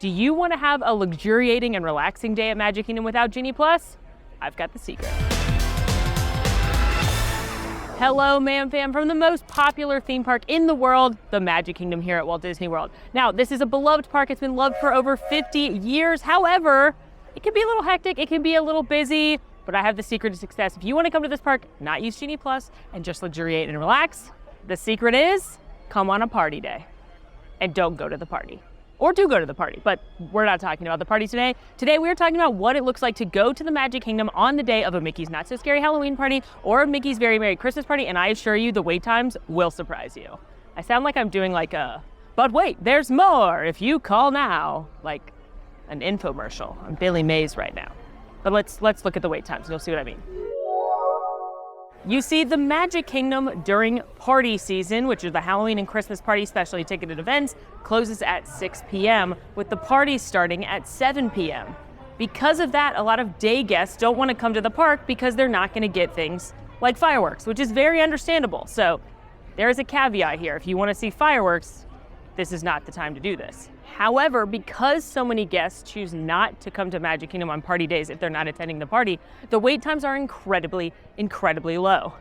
Do you want to have a luxuriating and relaxing day at Magic Kingdom without Genie Plus? I've got the secret. Hello, Mam Fam, from the most popular theme park in the world, the Magic Kingdom here at Walt Disney World. Now, this is a beloved park. It's been loved for over 50 years. However, it can be a little hectic. It can be a little busy, but I have the secret to success. If you want to come to this park, not use Genie Plus, and just luxuriate and relax, the secret is come on a party day and don't go to the party. Or do go to the party, but we're not talking about the party today. Today we are talking about what it looks like to go to the Magic Kingdom on the day of a Mickey's Not So Scary Halloween party or a Mickey's Very Merry Christmas party, and I assure you the wait times will surprise you. I sound like I'm doing like a, but wait, there's more if you call now, like an infomercial. I'm Billy Mays right now. But let's look at the wait times and you'll see what I mean. You see, the Magic Kingdom during party season, which is the Halloween and Christmas party specially ticketed events, closes at 6 p.m. with the parties starting at 7 p.m. Because of that, a lot of day guests don't want to come to the park because they're not going to get things like fireworks, which is very understandable. So there is a caveat here. If you want to see fireworks, this is not the time to do this. However, because so many guests choose not to come to Magic Kingdom on party days if they're not attending the party, the wait times are incredibly, incredibly low.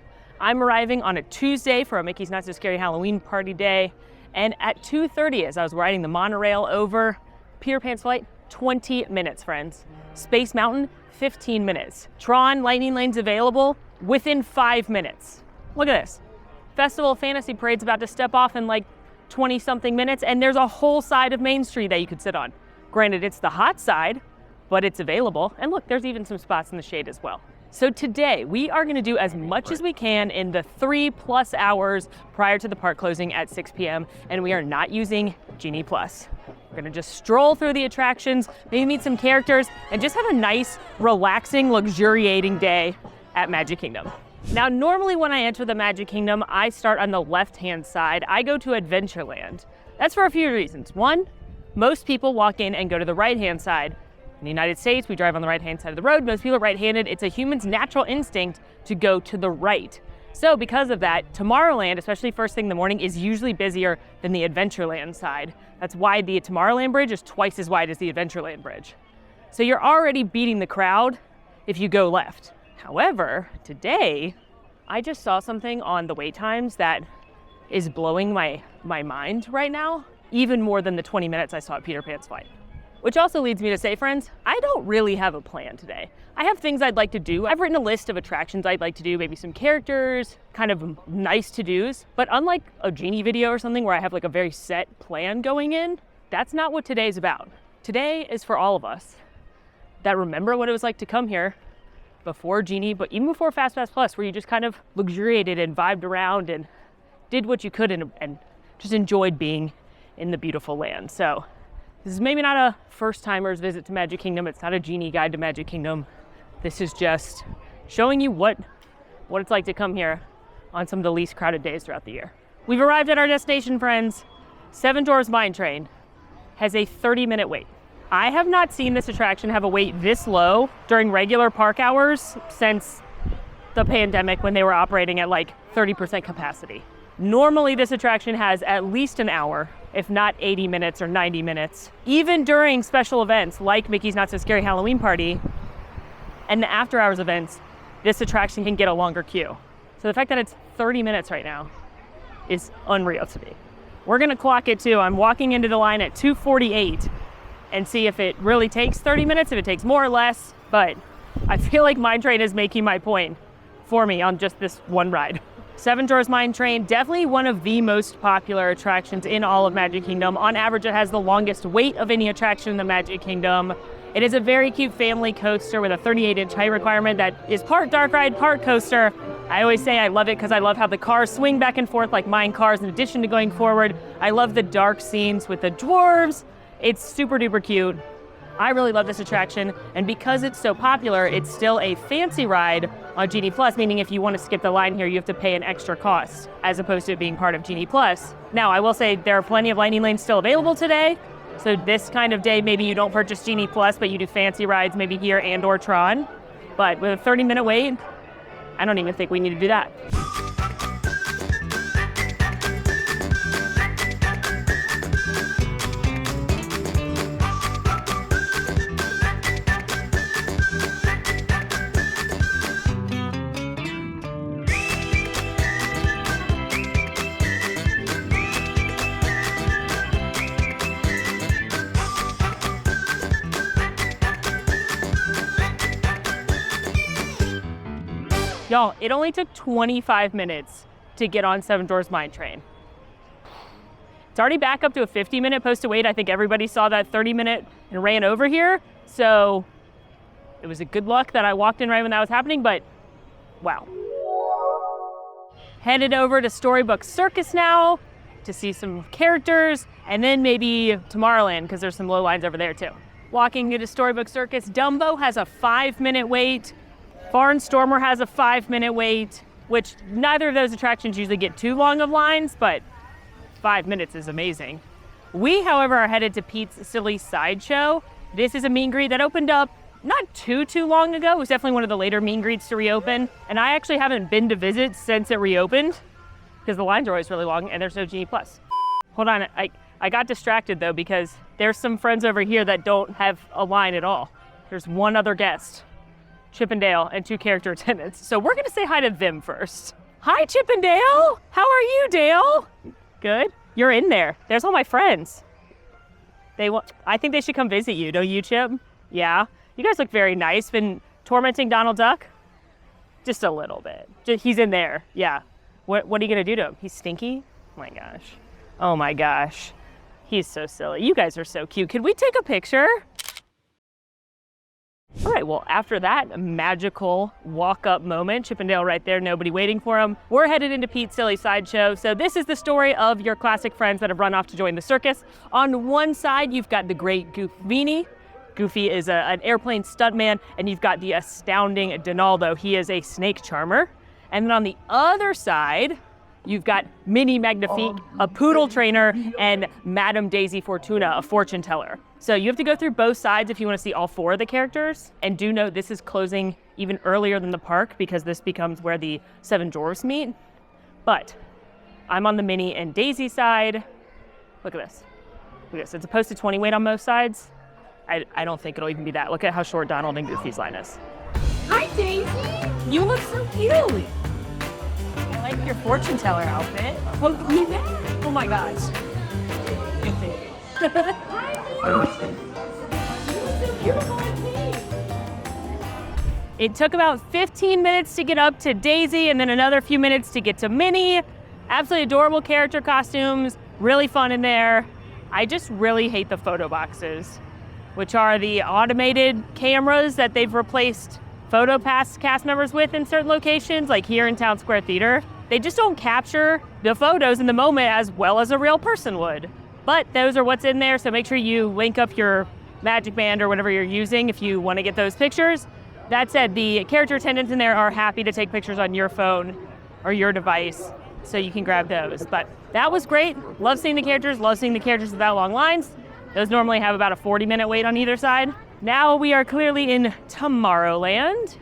I'm arriving on a Tuesday for a Mickey's Not So Scary Halloween party day, and at 2:30 as I was riding the monorail over, Peter Pan's flight, 20 minutes, friends. Space Mountain, 15 minutes. Tron Lightning Lane's available within 5 minutes. Look at this. Festival of Fantasy Parade's about to step off in like 20-something minutes, and there's a whole side of Main Street that you could sit on. Granted, it's the hot side, but it's available. And look, there's even some spots in the shade as well. So today, we are gonna do as much as we can in the 3+ hours prior to the park closing at 6 p.m., and we are not using Genie Plus. We're gonna just stroll through the attractions, maybe meet some characters, and just have a nice, relaxing, luxuriating day at Magic Kingdom. Now, normally when I enter the Magic Kingdom, I start on the left-hand side. I go to Adventureland. That's for a few reasons. One, most people walk in and go to the right-hand side. In the United States, we drive on the right-hand side of the road. Most people are right-handed. It's a human's natural instinct to go to the right. So because of that, Tomorrowland, especially first thing in the morning, is usually busier than the Adventureland side. That's why the Tomorrowland Bridge is twice as wide as the Adventureland Bridge. So you're already beating the crowd if you go left. However, today, I just saw something on the wait times that is blowing my mind right now, even more than the 20 minutes I saw at Peter Pan's flight. Which also leads me to say, friends, I don't really have a plan today. I have things I'd like to do. I've written a list of attractions I'd like to do, maybe some characters, kind of nice to-dos. But unlike a Genie video or something where I have like a very set plan going in, that's not what today's about. Today is for all of us that remember what it was like to come here before Genie, but even before FastPass Plus, where you just kind of luxuriated and vibed around and did what you could and just enjoyed being in the beautiful land. So this is maybe not a first-timer's visit to Magic Kingdom. It's not a Genie guide to Magic Kingdom. This is just showing you what it's like to come here on some of the least crowded days throughout the year. We've arrived at our destination, friends. Seven Dwarfs Mine Train has a 30-minute wait. I have not seen this attraction have a wait this low during regular park hours since the pandemic when they were operating at like 30% capacity. Normally this attraction has at least an hour, if not 80 minutes or 90 minutes. Even during special events like Mickey's Not So Scary Halloween Party and the after hours events, this attraction can get a longer queue. So the fact that it's 30 minutes right now is unreal to me. We're gonna clock it too. I'm walking into the line at 2:48. And see if it really takes 30 minutes, if it takes more or less. But I feel like Mine Train is making my point for me on just this one ride. Seven Dwarfs Mine Train, definitely one of the most popular attractions in all of Magic Kingdom. On average, it has the longest wait of any attraction in the Magic Kingdom. It is a very cute family coaster with a 38-inch height requirement that is part dark ride, part coaster. I always say I love it because I love how the cars swing back and forth like mine cars in addition to going forward. I love the dark scenes with the dwarves. It's super duper cute. I really love this attraction, and because it's so popular, it's still a fancy ride on Genie Plus, meaning if you want to skip the line here, you have to pay an extra cost, as opposed to it being part of Genie Plus. Now, I will say there are plenty of Lightning Lanes still available today, so this kind of day, maybe you don't purchase Genie Plus, but you do fancy rides, maybe here and or Tron. But with a 30-minute wait, I don't even think we need to do that. Y'all, it only took 25 minutes to get on Seven Dwarfs Mine Train. It's already back up to a 50-minute posted wait. I think everybody saw that 30-minute and ran over here. So it was a good luck that I walked in right when that was happening, but wow. Headed over to Storybook Circus now to see some characters, and then maybe Tomorrowland, because there's some low lines over there too. Walking into Storybook Circus, Dumbo has a 5-minute wait. Barnstormer has a 5-minute wait, which neither of those attractions usually get too long of lines, but 5 minutes is amazing. We, however, are headed to Pete's Silly Sideshow. This is a meet and greet that opened up not too long ago. It was definitely one of the later meet and greets to reopen. And I actually haven't been to visit since it reopened because the lines are always really long and there's no Genie Plus. Hold on, I got distracted though because there's some friends over here that don't have a line at all. There's one other guest, Chip and Dale, and 2 character attendants. So we're gonna say hi to them first. Hi, Chip and Dale. How are you, Dale? Good. You're in there. There's all my friends. I think they should come visit you, don't you, Chip? Yeah. You guys look very nice. Been tormenting Donald Duck? Just a little bit. He's in there. Yeah. What are you gonna do to him? He's stinky? Oh my gosh. Oh my gosh. He's so silly. You guys are so cute. Could we take a picture? All right, well, after that magical walk-up moment, Chip and Dale right there, nobody waiting for him, we're headed into Pete's Silly Sideshow. So this is the story of your classic friends that have run off to join the circus. On one side, you've got the great Goofini. Goofy is an airplane stuntman, and you've got the astounding Donaldo. He is a snake charmer. And then on the other side, you've got Minnie Magnifique, a poodle trainer, and Madame Daisy Fortuna, a fortune teller. So you have to go through both sides if you want to see all 4 of the characters. And do note this is closing even earlier than the park because this becomes where the 7 dwarfs meet. But I'm on the Minnie and Daisy side. Look at this. Look at this. It's a posted 20 wait on most sides. I don't think it'll even be that. Look at how short Donald and Goofy's line is. Hi, Daisy. You look so cute. I like your fortune teller outfit. Oh my gosh. Good thinking. It took about 15 minutes to get up to Daisy and then another few minutes to get to Minnie. Absolutely adorable character costumes, really fun in there. I just really hate the photo boxes, which are the automated cameras that they've replaced PhotoPass cast members with in certain locations, like here in Town Square Theater. They just don't capture the photos in the moment as well as a real person would. But those are what's in there, so make sure you link up your Magic Band or whatever you're using if you want to get those pictures. That said, the character attendants in there are happy to take pictures on your phone or your device, so you can grab those. But that was great. Love seeing the characters without long lines. Those normally have about a 40-minute wait on either side. Now we are clearly in Tomorrowland,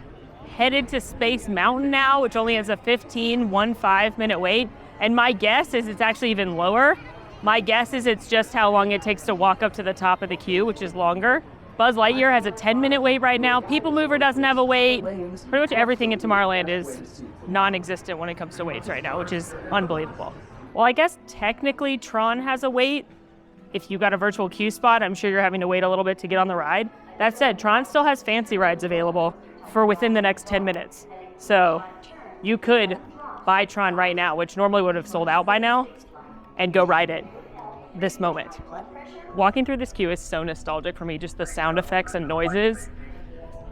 headed to Space Mountain now, which only has a 15-minute wait. And my guess is it's actually even lower. My guess is it's just how long it takes to walk up to the top of the queue, which is longer. Buzz Lightyear has a 10-minute wait right now. People Mover doesn't have a wait. Pretty much everything in Tomorrowland is non-existent when it comes to waits right now, which is unbelievable. Well, I guess technically Tron has a wait. If you got a virtual queue spot, I'm sure you're having to wait a little bit to get on the ride. That said, Tron still has fancy rides available for within the next 10 minutes. So you could buy Tron right now, which normally would have sold out by now, and go ride it this moment. Walking through this queue is so nostalgic for me, just the sound effects and noises.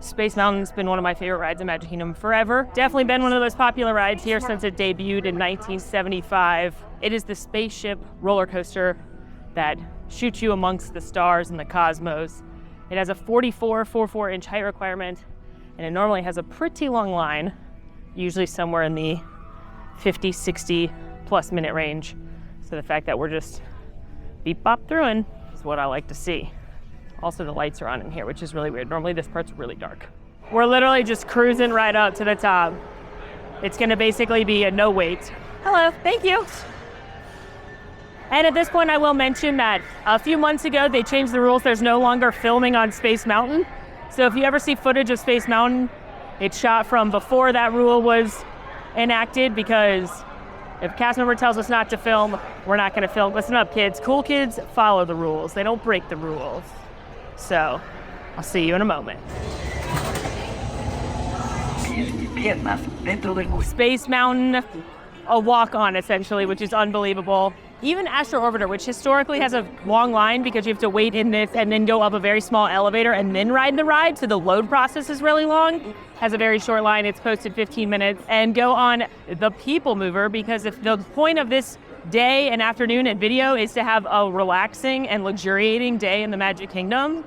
Space Mountain's been one of my favorite rides in Magic Kingdom forever. Definitely been one of the most popular rides here since it debuted in 1975. It is the spaceship roller coaster that shoots you amongst the stars and the cosmos. It has a 44.44-inch height requirement, and it normally has a pretty long line, usually somewhere in the 50, 60 plus minute range. So the fact that we're just beep bop throughing is what I like to see. Also, the lights are on in here, which is really weird. Normally this part's really dark. We're literally just cruising right up to the top. It's gonna basically be a no wait. Hello, thank you. And at this point, I will mention that a few months ago, they changed the rules. There's no longer filming on Space Mountain. So if you ever see footage of Space Mountain, it's shot from before that rule was enacted, because if a cast member tells us not to film, we're not gonna film. Listen up, kids. Cool kids follow the rules. They don't break the rules. So I'll see you in a moment. Space Mountain, a walk-on essentially, which is unbelievable. Even Astro Orbiter, which historically has a long line because you have to wait in this and then go up a very small elevator and then ride the ride, so the load process is really long, has a very short line. It's posted 15 minutes. And go on the People Mover, because if the point of this day and afternoon and video is to have a relaxing and luxuriating day in the Magic Kingdom,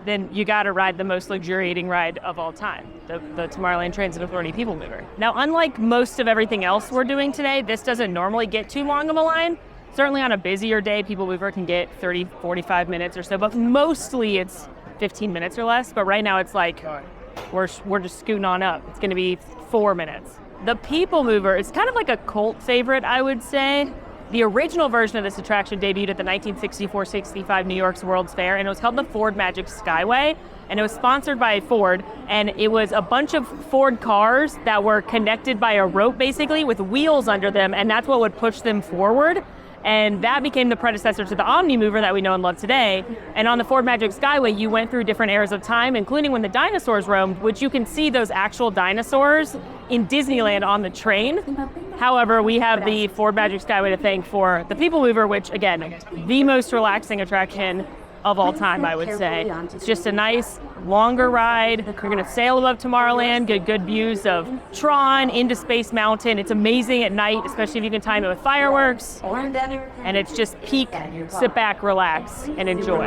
then you gotta ride the most luxuriating ride of all time, the Tomorrowland Transit Authority People Mover. Now, unlike most of everything else we're doing today, this doesn't normally get too long of a line. Certainly on a busier day, People Mover can get 30, 45 minutes or so, but mostly it's 15 minutes or less. But right now it's like, we're just scooting on up. It's gonna be 4 minutes. The People Mover is kind of like a cult favorite, I would say. The original version of this attraction debuted at the 1964-65 New York's World's Fair, and it was called the Ford Magic Skyway, and it was sponsored by Ford, and it was a bunch of Ford cars that were connected by a rope, basically, with wheels under them, and that's what would push them forward. And that became the predecessor to the Omni Mover that we know and love today. And on the Ford Magic Skyway, you went through different eras of time, including when the dinosaurs roamed, which you can see those actual dinosaurs in Disneyland on the train. However, we have the Ford Magic Skyway to thank for the People Mover, which, again, the most relaxing attraction of all time, I would say. It's just a nice, longer ride. You're going to sail above Tomorrowland, get good views of Tron into Space Mountain. It's amazing at night, especially if you can time it with fireworks. And it's just peak, sit back, relax, and enjoy.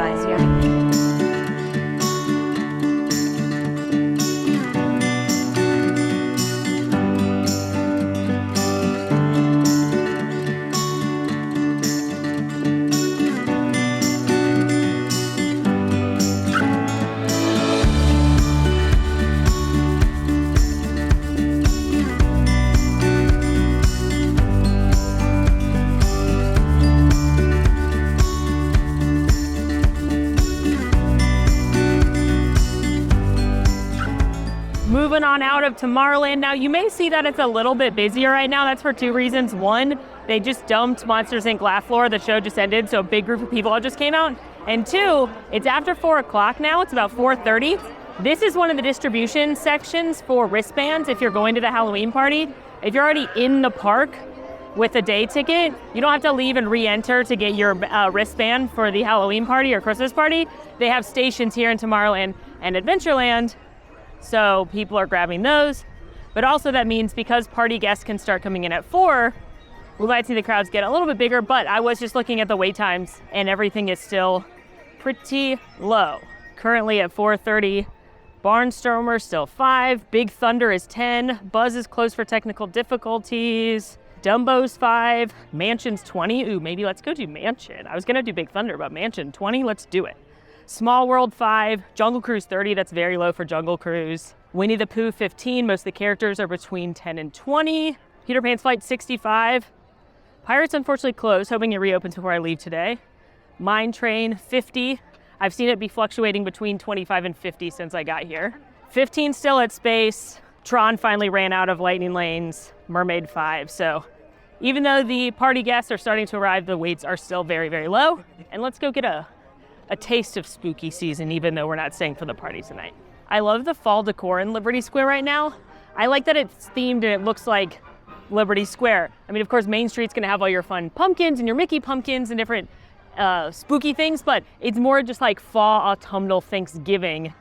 Moving on out of Tomorrowland now, you may see that it's a little bit busier right now. That's for two reasons. One, they just dumped Monsters Inc. Laugh Floor. The show just ended, so a big group of people just came out. And two, it's after 4 o'clock now. It's about 4:30. This is one of the distribution sections for wristbands if you're going to the Halloween party. If you're already in the park with a day ticket, you don't have to leave and re-enter to get your wristband for the Halloween party or Christmas party. They have stations here in Tomorrowland and Adventureland, so people are grabbing those. But also that means because party guests can start coming in at 4, we might see the crowds get a little bit bigger, but I was just looking at the wait times and everything is still pretty low. Currently at 4:30, Barnstormer still 5, Big Thunder is 10, Buzz is closed for technical difficulties, Dumbo's 5, Mansion's 20. Ooh, maybe let's go do Mansion. I was gonna do Big Thunder, but Mansion 20, let's do it. Small World 5, Jungle Cruise 30, that's very low for Jungle Cruise. Winnie the Pooh 15, most of the characters are between 10 and 20. Peter Pan's Flight 65. Pirates unfortunately closed, hoping it reopens before I leave today. Mine Train 50. I've seen it be fluctuating between 25 and 50 since I got here. 15 still at Space. Tron finally ran out of lightning lanes. Mermaid 5. So even though the party guests are starting to arrive, the waits are still very, very low. And let's go get a taste of spooky season, even though we're not staying for the party tonight. I love the fall decor in Liberty Square right now. I like that it's themed and it looks like Liberty Square. I mean, of course, Main Street's gonna have all your fun pumpkins and your Mickey pumpkins and different spooky things, but it's more just like fall, autumnal Thanksgiving.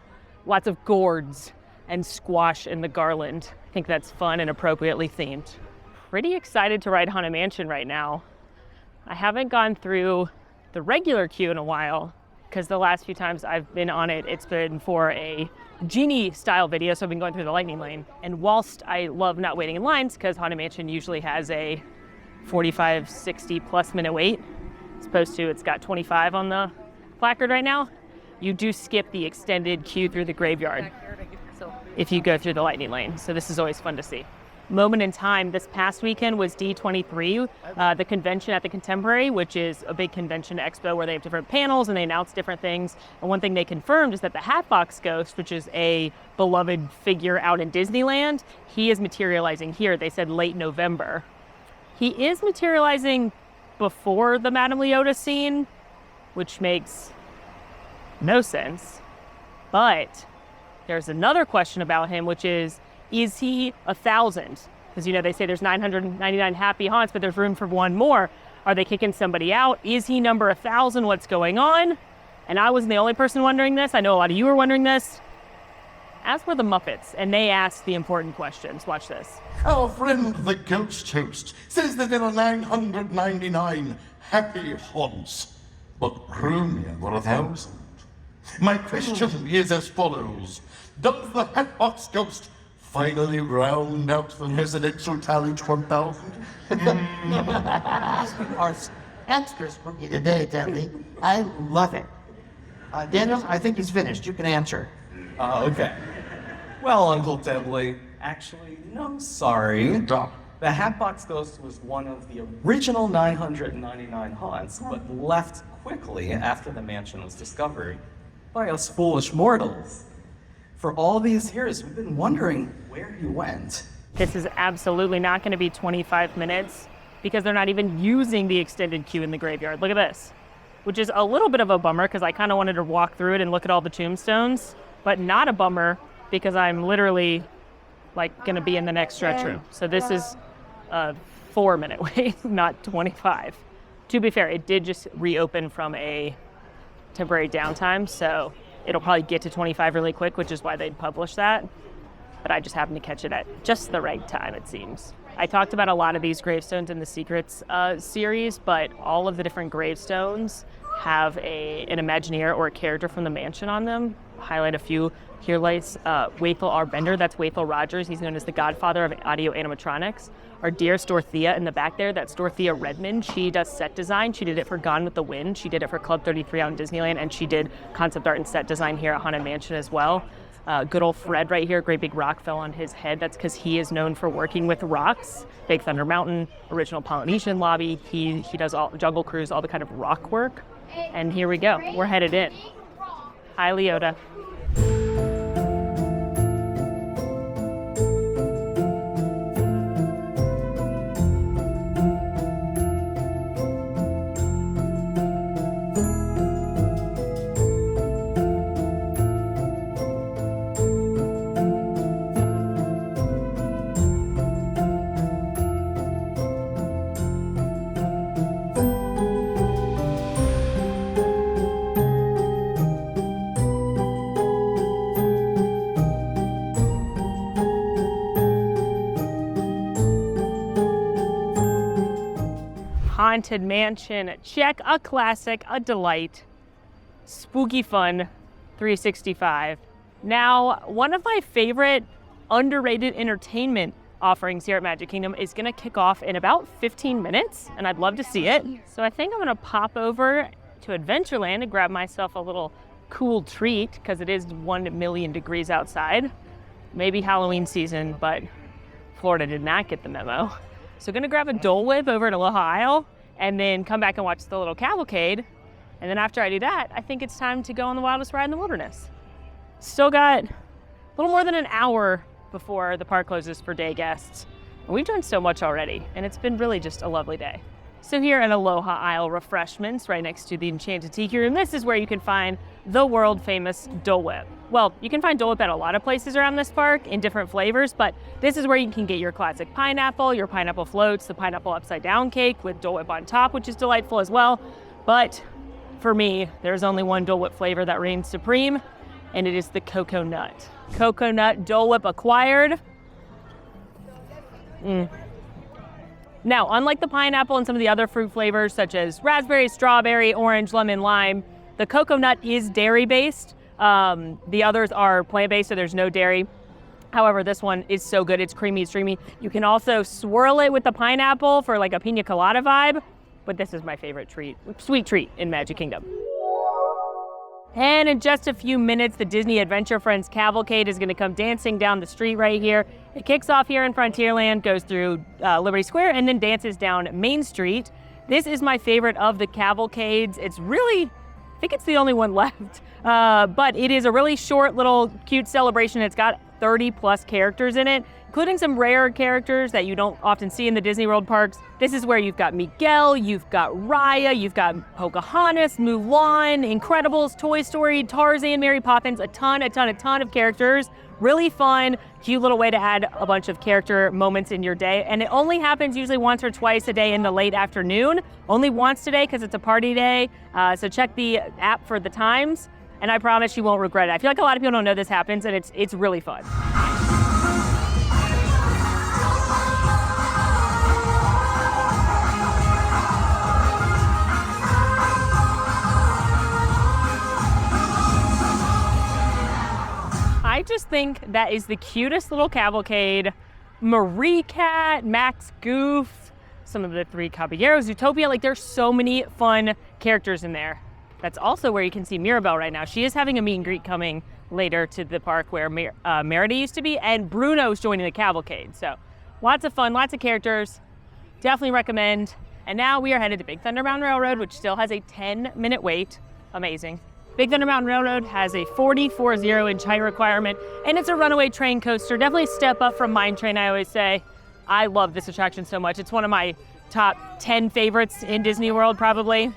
Lots of gourds and squash in the garland. I think that's fun and appropriately themed. Pretty excited to ride Haunted Mansion right now. I haven't gone through the regular queue in a while, because the last few times I've been on it, it's been for a Genie style video, so I've been going through the lightning lane. And whilst I love not waiting in lines, because Haunted Mansion usually has a 45, 60 plus minute wait, as opposed to it's got 25 on the placard right now, you do skip the extended queue through the graveyard if you go through the lightning lane. So this is always fun to see. Moment in time this past weekend was D23, the convention at the Contemporary, which is a big convention expo where they have different panels and they announce different things. And one thing they confirmed is that the Hatbox Ghost, which is a beloved figure out in Disneyland, he is materializing here. They said late November. He is materializing before the Madame Leota scene, which makes no sense. But there's another question about him, which is Is he 1,000? Because, you know, they say there's 999 happy haunts, but there's room for one more. Are they kicking somebody out? Is he number 1,000? What's going on? And I wasn't the only person wondering this. I know a lot of you were wondering this. As were the Muppets, and they asked the important questions. Watch this. Our friend the ghost host says that there are 999 happy haunts, but only 1,000. My question is as follows. Does the Hatbox Ghost finally round out the residential tally to 1,000? Our answers for me today, Debbie. I love it. Daniel, I think he's finished. You can answer. Okay. Well, Uncle Deadly, actually, no, sorry. The Hatbox Ghost was one of the original 999 haunts, but left quickly after the mansion was discovered by us foolish mortals. For all these years, we've been wondering where he went. This is absolutely not going to be 25 minutes because they're not even using the extended queue in the graveyard. Look at this, which is a little bit of a bummer because I kind of wanted to walk through it and look at all the tombstones, but not a bummer because I'm literally like going to be in the next stretch room. So this is a 4-minute wait, not 25. To be fair, it did just reopen from a temporary downtime, so it'll probably get to 25 really quick, which is why they'd publish that. But I just happened to catch it at just the right time, it seems. I talked about a lot of these gravestones in the Secrets series, but all of the different gravestones have an Imagineer or a character from the mansion on them. Highlight a few here. Wathel R. Bender, that's Wathel Rogers. He's known as the godfather of audio animatronics. Our dearest Dorothea in the back there, that's Dorothea Redmond. She does set design. She did it for Gone with the Wind. She did it for Club 33 out in Disneyland, and she did concept art and set design here at Haunted Mansion as well. Good old Fred right here, great big rock fell on his head. That's because he is known for working with rocks. Big Thunder Mountain, original Polynesian lobby. He does all Jungle Cruise, all the kind of rock work. And here we go, we're headed in. Hi, Leota. Haunted Mansion, check, a classic, a delight, spooky fun, 365. Now, one of my favorite underrated entertainment offerings here at Magic Kingdom is gonna kick off in about 15 minutes, and I'd love to see it. So I think I'm gonna pop over to Adventureland and grab myself a little cool treat, because it is 1 million degrees outside. Maybe Halloween season, but Florida did not get the memo. So gonna grab a Dole Whip over at Aloha Isle and then come back and watch the little Cavalcade. And then after I do that, I think it's time to go on the wildest ride in the wilderness. Still got a little more than an hour before the park closes for day guests. And we've done so much already, and it's been really just a lovely day. So here in Aloha Isle Refreshments, right next to the Enchanted Tiki Room, this is where you can find the world famous Dole Whip. Well, you can find Dole Whip at a lot of places around this park in different flavors, but this is where you can get your classic pineapple, your pineapple floats, the pineapple upside down cake with Dole Whip on top, which is delightful as well. But for me, there's only one Dole Whip flavor that reigns supreme, and it is the Cocoa Nut. Cocoa Nut Dole Whip acquired. Now, unlike the pineapple and some of the other fruit flavors such as raspberry, strawberry, orange, lemon, lime, the Cocoa Nut is dairy-based. The others are plant-based, so there's no dairy. However, this one is so good. It's creamy, it's dreamy. You can also swirl it with the pineapple for like a pina colada vibe, but this is my favorite treat, sweet treat in Magic Kingdom. And in just a few minutes, the Disney Adventure Friends Cavalcade is gonna come dancing down the street right here. It kicks off here in Frontierland, goes through Liberty Square, and then dances down Main Street. This is my favorite of the cavalcades. It's really, I think it's the only one left, but it is a really short little cute celebration. It's got 30 plus characters in it. including some rare characters that you don't often see in the Disney World parks. This is where you've got Miguel, you've got Raya, you've got Pocahontas, Mulan, Incredibles, Toy Story, Tarzan, Mary Poppins, a ton of characters. Really fun, cute little way to add a bunch of character moments in your day. And it only happens usually once or twice a day in the late afternoon. Only once today because it's a party day. So check the app for the times. And I promise you won't regret it. I feel like a lot of people don't know this happens, and it's really fun. I just think that is the cutest little cavalcade. Marie Cat, Max Goof, some of the Three Caballeros, Zootopia, like there's so many fun characters in there. That's also where you can see Mirabelle right now. She is having a meet and greet coming later to the park where Merida used to be, and Bruno's joining the cavalcade. So lots of fun, lots of characters. Definitely recommend. And now we are headed to Big Thunder Mountain Railroad, which still has a 10-minute wait. Amazing. Big Thunder Mountain Railroad has a 40-inch height requirement, and it's a runaway train coaster. Definitely a step up from Mine Train, I always say. I love this attraction so much. It's one of my top 10 favorites in Disney World, probably.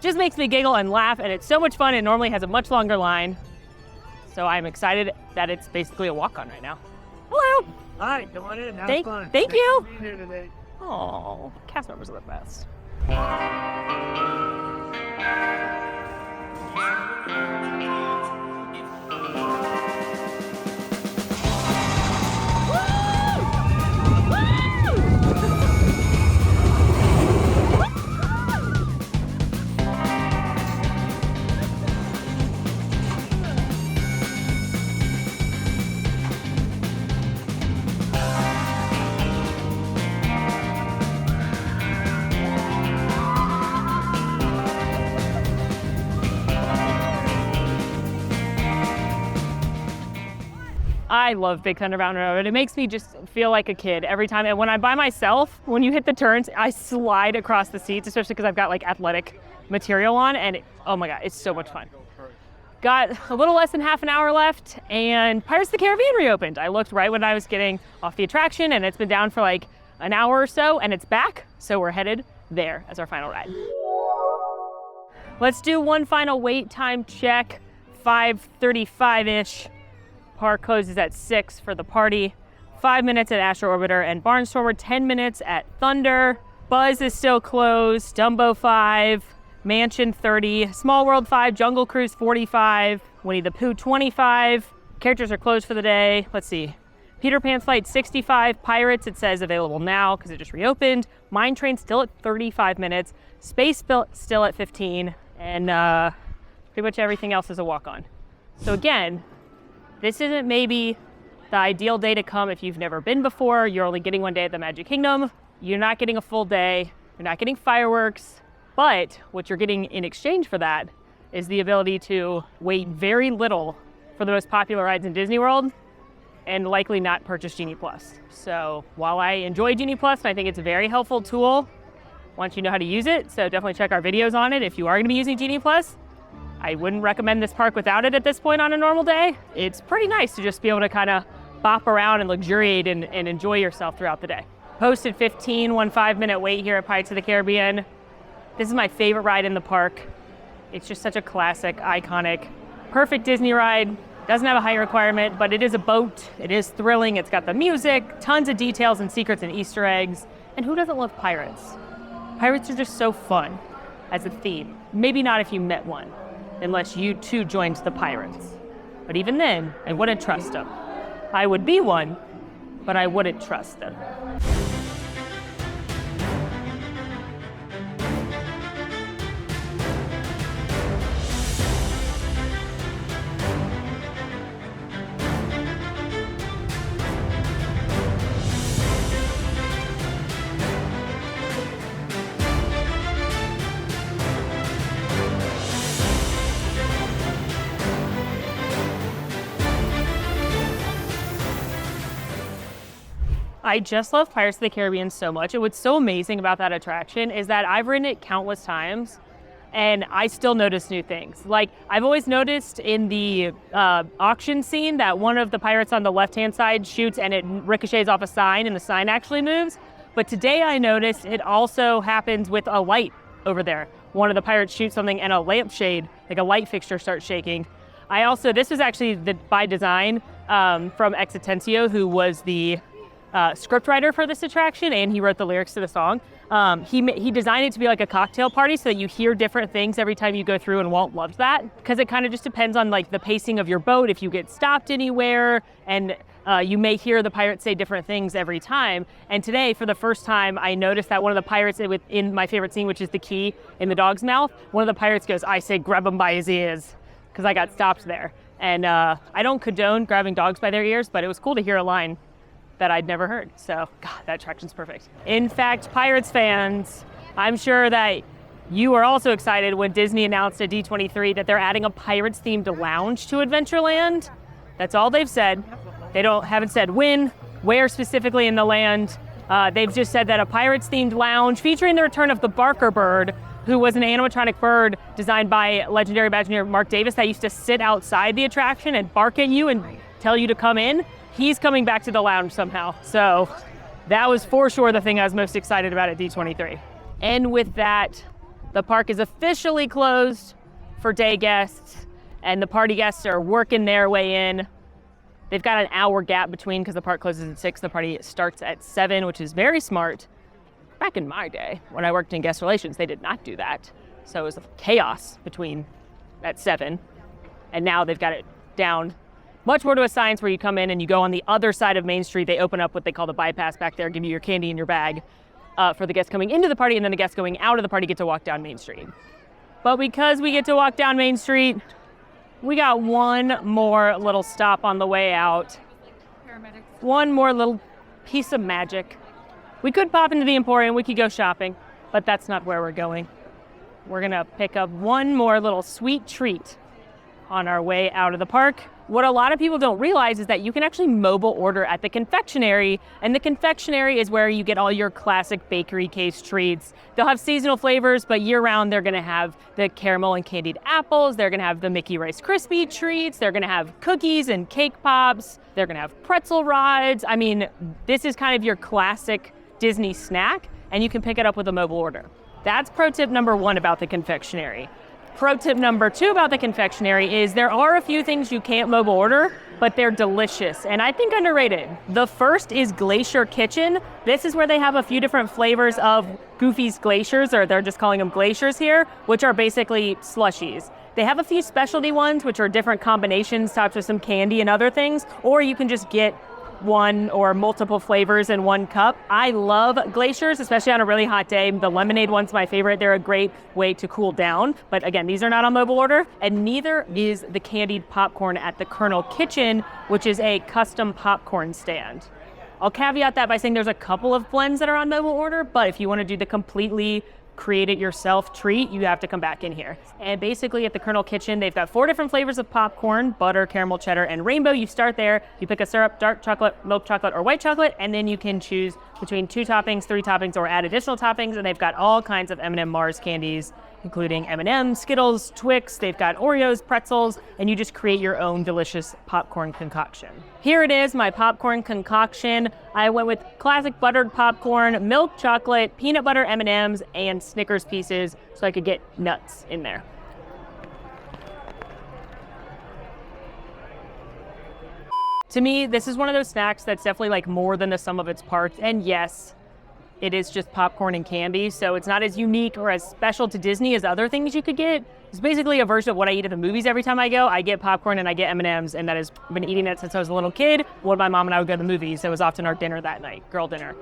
Just makes me giggle and laugh, and it's so much fun. It normally has a much longer line. So I'm excited that it's basically a walk-on right now. Hello. Hi, come on in. Have Thank fun. you. Thanks for being here today. Oh, cast members are the best. I love Big Thunder Mountain Railroad. It makes me just feel like a kid every time. And when I'm by myself, when you hit the turns, I slide across the seats, especially because I've got like athletic material on, and oh my God, it's so much fun. Got a little less than half an hour left, and Pirates of the Caribbean reopened. I looked right when I was getting off the attraction, and it's been down for like an hour or so, and it's back. So we're headed there as our final ride. Let's do one final wait time check, 5:35-ish. Park closes at 6 for the party, 5 minutes at Astro Orbiter and Barnstormer, 10 minutes at Thunder. Buzz is still closed, Dumbo 5, Mansion 30, Small World 5, Jungle Cruise 45, Winnie the Pooh 25. Characters are closed for the day. Let's see. Peter Pan's Flight 65, Pirates it says available now because it just reopened. Mine Train still at 35 minutes, Space still at 15, and pretty much everything else is a walk-on. So again, this isn't maybe the ideal day to come if you've never been before. You're only getting one day at the Magic Kingdom. You're not getting a full day. You're not getting fireworks. But what you're getting in exchange for that is the ability to wait very little for the most popular rides in Disney World and likely not purchase Genie Plus. So while I enjoy Genie Plus, and I think it's a very helpful tool once you know how to use it, so definitely check our videos on it if you are going to be using Genie Plus. I wouldn't recommend this park without it at this point on a normal day. It's pretty nice to just be able to kind of bop around and luxuriate and enjoy yourself throughout the day. Posted 15 5-minute wait here at Pirates of the Caribbean. This is my favorite ride in the park. It's just such a classic, iconic, perfect Disney ride. Doesn't have a height requirement, but it is a boat. It is thrilling. It's got the music, tons of details and secrets and Easter eggs. And who doesn't love pirates? Pirates are just so fun as a theme. Maybe not if you met one, unless you too joined the pirates. But even then, I wouldn't trust them. I would be one, but I wouldn't trust them. I just love Pirates of the Caribbean so much. And what's so amazing about that attraction is that I've ridden it countless times, and I still notice new things. Like, I've always noticed in the auction scene that one of the pirates on the left-hand side shoots and it ricochets off a sign and the sign actually moves. But today I noticed it also happens with a light over there. One of the pirates shoots something and a lampshade, like a light fixture, starts shaking. This was actually by design from Exitencio, who was the scriptwriter for this attraction, and he wrote the lyrics to the song. He designed it to be like a cocktail party so that you hear different things every time you go through, and Walt loved that because it kind of just depends on like the pacing of your boat, if you get stopped anywhere, and you may hear the pirates say different things every time. And today, for the first time, I noticed that one of the pirates in my favorite scene, which is the key in the dog's mouth, one of the pirates goes, "I say grab him by his ears," because I got stopped there. And I don't condone grabbing dogs by their ears, but it was cool to hear a line that I'd never heard. So, God, that attraction's perfect. In fact, Pirates fans, I'm sure that you were also excited when Disney announced at D23 that they're adding a Pirates-themed lounge to Adventureland. That's all they've said. They haven't said when, where specifically in the land. They've just said that a Pirates-themed lounge featuring the return of the Barker bird, who was an animatronic bird designed by legendary Imagineer Mark Davis that used to sit outside the attraction and bark at you and tell you to come in. He's coming back to the lounge somehow. So that was for sure the thing I was most excited about at D23. And with that, the park is officially closed for day guests, and the party guests are working their way in. They've got an hour gap between because the park closes at 6, the party starts at 7, which is very smart. Back in my day, when I worked in guest relations, they did not do that. So it was chaos between at 7, and now they've got it down much more to a science where you come in and you go on the other side of Main Street. They open up what they call the bypass back there, give you your candy in your bag for the guests coming into the party, and then the guests going out of the party get to walk down Main Street. But because we get to walk down Main Street, we got one more little stop on the way out. Paramedics. One more little piece of magic. We could pop into the Emporium, we could go shopping, but that's not where we're going. We're gonna pick up one more little sweet treat on our way out of the park. What a lot of people don't realize is that you can actually mobile order at the confectionery, and the confectionery is where you get all your classic bakery case treats. They'll have seasonal flavors, but year-round they're gonna have the caramel and candied apples, they're gonna have the Mickey Rice Krispie treats, they're gonna have cookies and cake pops, they're gonna have pretzel rods. I mean, this is kind of your classic Disney snack, and you can pick it up with a mobile order. That's pro tip number 1 about the confectionery. Pro tip number 2 about the confectionery is there are a few things you can't mobile order, but they're delicious, and I think underrated. The first is Glacier Kitchen. This is where they have a few different flavors of Goofy's Glaciers, or they're just calling them glaciers here, which are basically slushies. They have a few specialty ones, which are different combinations, topped with some candy and other things, or you can just get one or multiple flavors in one cup. I love glaciers, especially on a really hot day. The lemonade one's my favorite. They're a great way to cool down. But again, these are not on mobile order, and neither is the candied popcorn at the Colonel Kitchen, which is a custom popcorn stand. I'll caveat that by saying there's a couple of blends that are on mobile order, but if you want to do the completely create it yourself treat, you have to come back in here. And basically at the Colonel Kitchen, they've got 4 different flavors of popcorn: butter, caramel, cheddar, and rainbow. You start there, you pick a syrup, dark chocolate, milk chocolate, or white chocolate, and then you can choose between 2 toppings, 3 toppings, or add additional toppings. And they've got all kinds of M&M Mars candies, including M&M's, Skittles, Twix. They've got Oreos, pretzels, and you just create your own delicious popcorn concoction. Here it is, my popcorn concoction. I went with classic buttered popcorn, milk chocolate, peanut butter M&M's, and Snickers pieces so I could get nuts in there. To me, this is one of those snacks that's definitely like more than the sum of its parts. And yes, it is just popcorn and candy, so it's not as unique or as special to Disney as other things you could get. It's basically a version of what I eat at the movies every time I go. I get popcorn and I get M&Ms, and that has been eating that since I was a little kid. When my mom and I would go to the movies, it was often our dinner that night, girl dinner,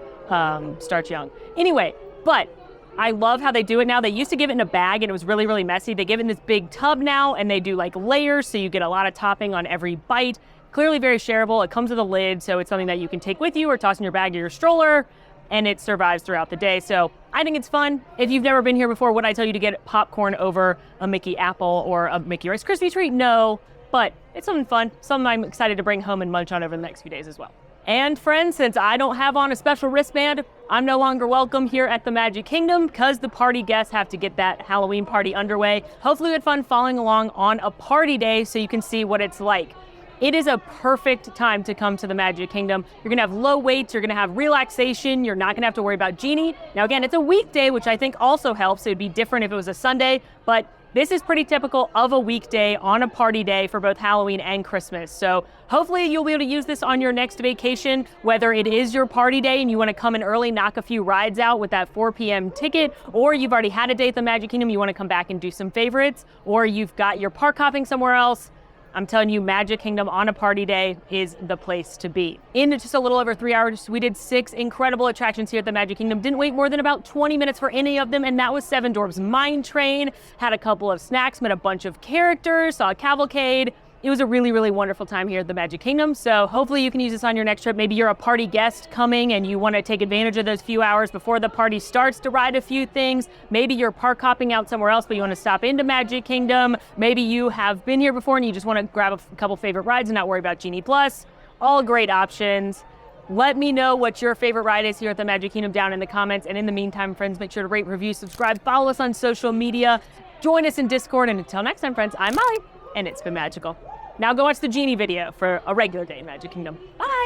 start young. Anyway, but I love how they do it now. They used to give it in a bag and it was really, really messy. They give it in this big tub now, and they do like layers, so you get a lot of topping on every bite. Clearly very shareable. It comes with a lid, so it's something that you can take with you or toss in your bag or your stroller, and it survives throughout the day. So I think it's fun. If you've never been here before, would I tell you to get popcorn over a Mickey apple or a Mickey Rice Krispie treat? No, but it's something fun, something I'm excited to bring home and munch on over the next few days as well. And friends, since I don't have on a special wristband, I'm no longer welcome here at the Magic Kingdom because the party guests have to get that Halloween party underway. Hopefully you had fun following along on a party day so you can see what it's like. It is a perfect time to come to the Magic Kingdom. You're gonna have low waits, you're gonna have relaxation, you're not gonna have to worry about Genie. Now again, it's a weekday, which I think also helps. It would be different if it was a Sunday, but this is pretty typical of a weekday on a party day for both Halloween and Christmas. So hopefully you'll be able to use this on your next vacation, whether it is your party day and you want to come in early, knock a few rides out with that 4 p.m. ticket, or you've already had a day at the Magic Kingdom, you want to come back and do some favorites, or you've got your park hopping somewhere else. I'm telling you, Magic Kingdom on a party day is the place to be. In just a little over 3 hours, we did 6 incredible attractions here at the Magic Kingdom. Didn't wait more than about 20 minutes for any of them, and that was Seven Dwarfs Mine Train. Had a couple of snacks, met a bunch of characters, saw a cavalcade. It was a really, really wonderful time here at the Magic Kingdom. So hopefully you can use this on your next trip. Maybe you're a party guest coming and you want to take advantage of those few hours before the party starts to ride a few things. Maybe you're park hopping out somewhere else, but you want to stop into Magic Kingdom. Maybe you have been here before and you just want to grab a couple favorite rides and not worry about Genie Plus. All great options. Let me know what your favorite ride is here at the Magic Kingdom down in the comments. And in the meantime, friends, make sure to rate, review, subscribe, follow us on social media, join us in Discord. And until next time, friends, I'm Molly, and it's been magical. Now go watch the Genie video for a regular day in Magic Kingdom. Bye!